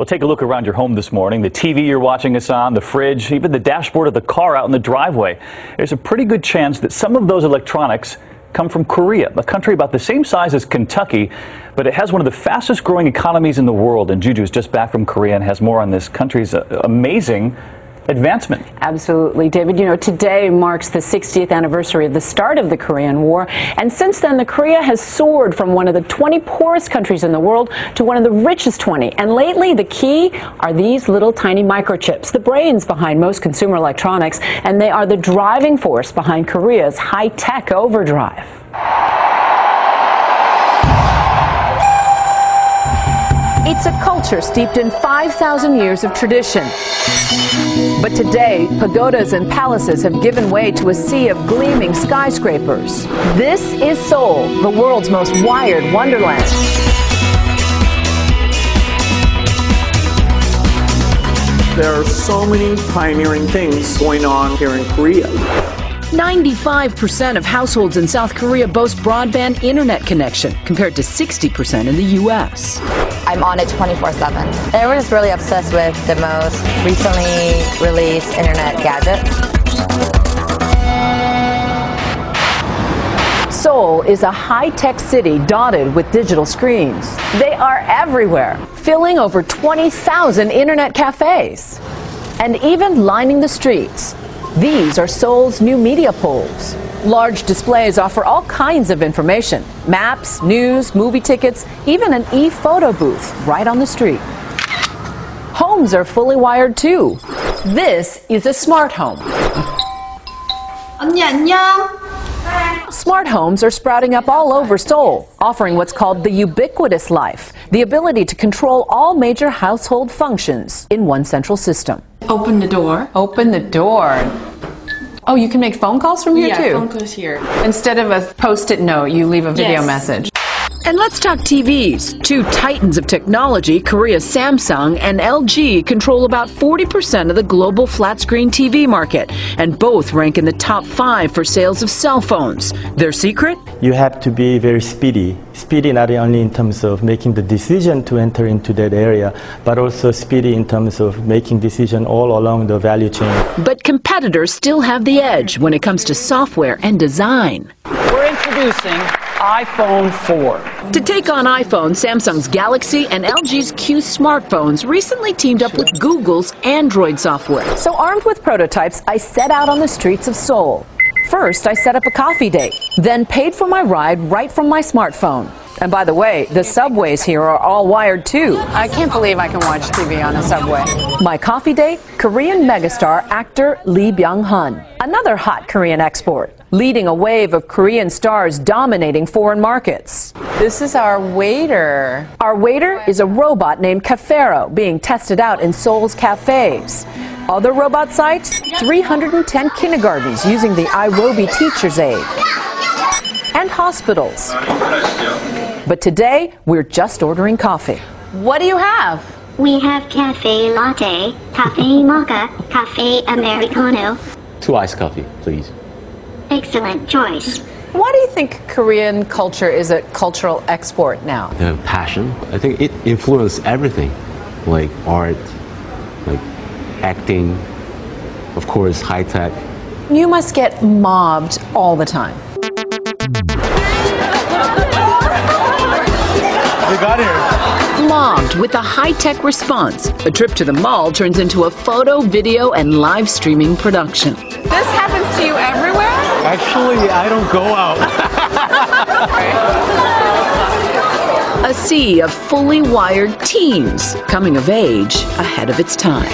Well, take a look around your home this morning. The TV you're watching us on, the fridge, even the dashboard of the car out in the driveway. There's a pretty good chance that some of those electronics come from Korea, a country about the same size as Kentucky, but it has one of the fastest growing economies in the world. And Juju's just back from Korea and has more on this country's amazing advancement. Absolutely, David. You know, today marks the 60th anniversary of the start of the Korean War, and since then, the Korea has soared from one of the 20 poorest countries in the world to one of the richest 20. And lately, the key are these little tiny microchips, the brains behind most consumer electronics, and they are the driving force behind Korea's high-tech overdrive. It's a culture steeped in 5,000 years of tradition. But today, pagodas and palaces have given way to a sea of gleaming skyscrapers. This is Seoul, the world's most wired wonderland. There are so many pioneering things going on here in Korea. 95% of households in South Korea boast broadband internet connection, compared to 60% in the U.S. I'm on it 24/7. Everyone's really obsessed with the most recently released internet gadget. Seoul is a high-tech city dotted with digital screens. They are everywhere, filling over 20,000 internet cafes, and even lining the streets. These are Seoul's new media poles. Large displays offer all kinds of information: maps, news, movie tickets, even an e-photo booth right on the street. Homes are fully wired too. This is a smart home. 언니 안녕. Smart homes are sprouting up all over Seoul, offering what's called the ubiquitous life, the ability to control all major household functions in one central system. Open the door. Open the door. Oh, you can make phone calls from here too? Yeah, phone calls here. Instead of a post-it note, you leave a video Yes. message. And let's talk TVs. Two titans of technology, Korea's Samsung and LG, control about 40% of the global flat-screen TV market, and both rank in the top 5 for sales of cell phones. Their secret? You have to be very speedy. Speedy not only in terms of making the decision to enter into that area, but also speedy in terms of making decision all along the value chain. But competitors still have the edge when it comes to software and design. We're introducing iPhone 4. To take on iPhone, Samsung's Galaxy and LG's Q smartphones recently teamed up with Google's Android software. So armed with prototypes, I set out on the streets of Seoul. First, I set up a coffee date, then paid for my ride right from my smartphone. And by the way, the subways here are all wired too. I can't believe I can watch TV on a subway. My coffee date, Korean megastar actor Lee Byung-hun, another hot Korean export, leading a wave of Korean stars dominating foreign markets. This is our waiter. Our waiter is a robot named Cafero, being tested out in Seoul's cafes. Other robot sites, 310 kindergartens using the iRobi teacher's aid, and hospitals. But today, we're just ordering coffee. What do you have? We have cafe latte, cafe mocha, cafe americano. 2 iced coffee, please. Excellent choice. Why do you think Korean culture is a cultural export now? They have passion. I think it influences everything, like art, like acting, of course, high tech. You must get mobbed all the time. We got here. Mobbed with a high-tech response. A trip to the mall turns into a photo, video, and live streaming production. This happens to you everywhere? Actually, I don't go out. A sea of fully wired teens coming of age ahead of its time.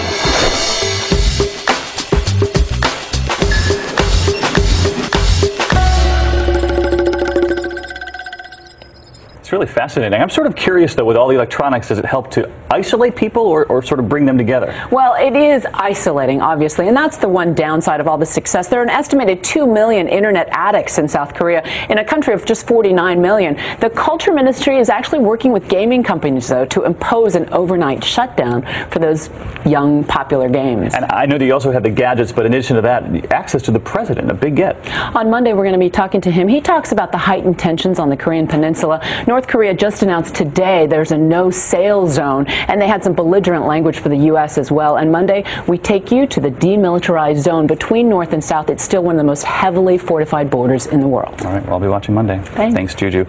It's really fascinating. I'm sort of curious, though, with all the electronics, does it help to isolate people or sort of bring them together? Well, it is isolating, obviously, and that's the one downside of all the success. There are an estimated 2 million internet addicts in South Korea, in a country of just 49 million. The Culture Ministry is actually working with gaming companies, though, to impose an overnight shutdown for those young, popular games. And I know that you also have the gadgets, but in addition to that, access to the president, a big get. On Monday, we're going to be talking to him. He talks about the heightened tensions on the Korean Peninsula. North Korea just announced today there's a no-sail zone, and they had some belligerent language for the U.S. as well. And Monday, we take you to the demilitarized zone between North and South. It's still one of the most heavily fortified borders in the world. All right, well, I'll be watching Monday. Thanks, Juju.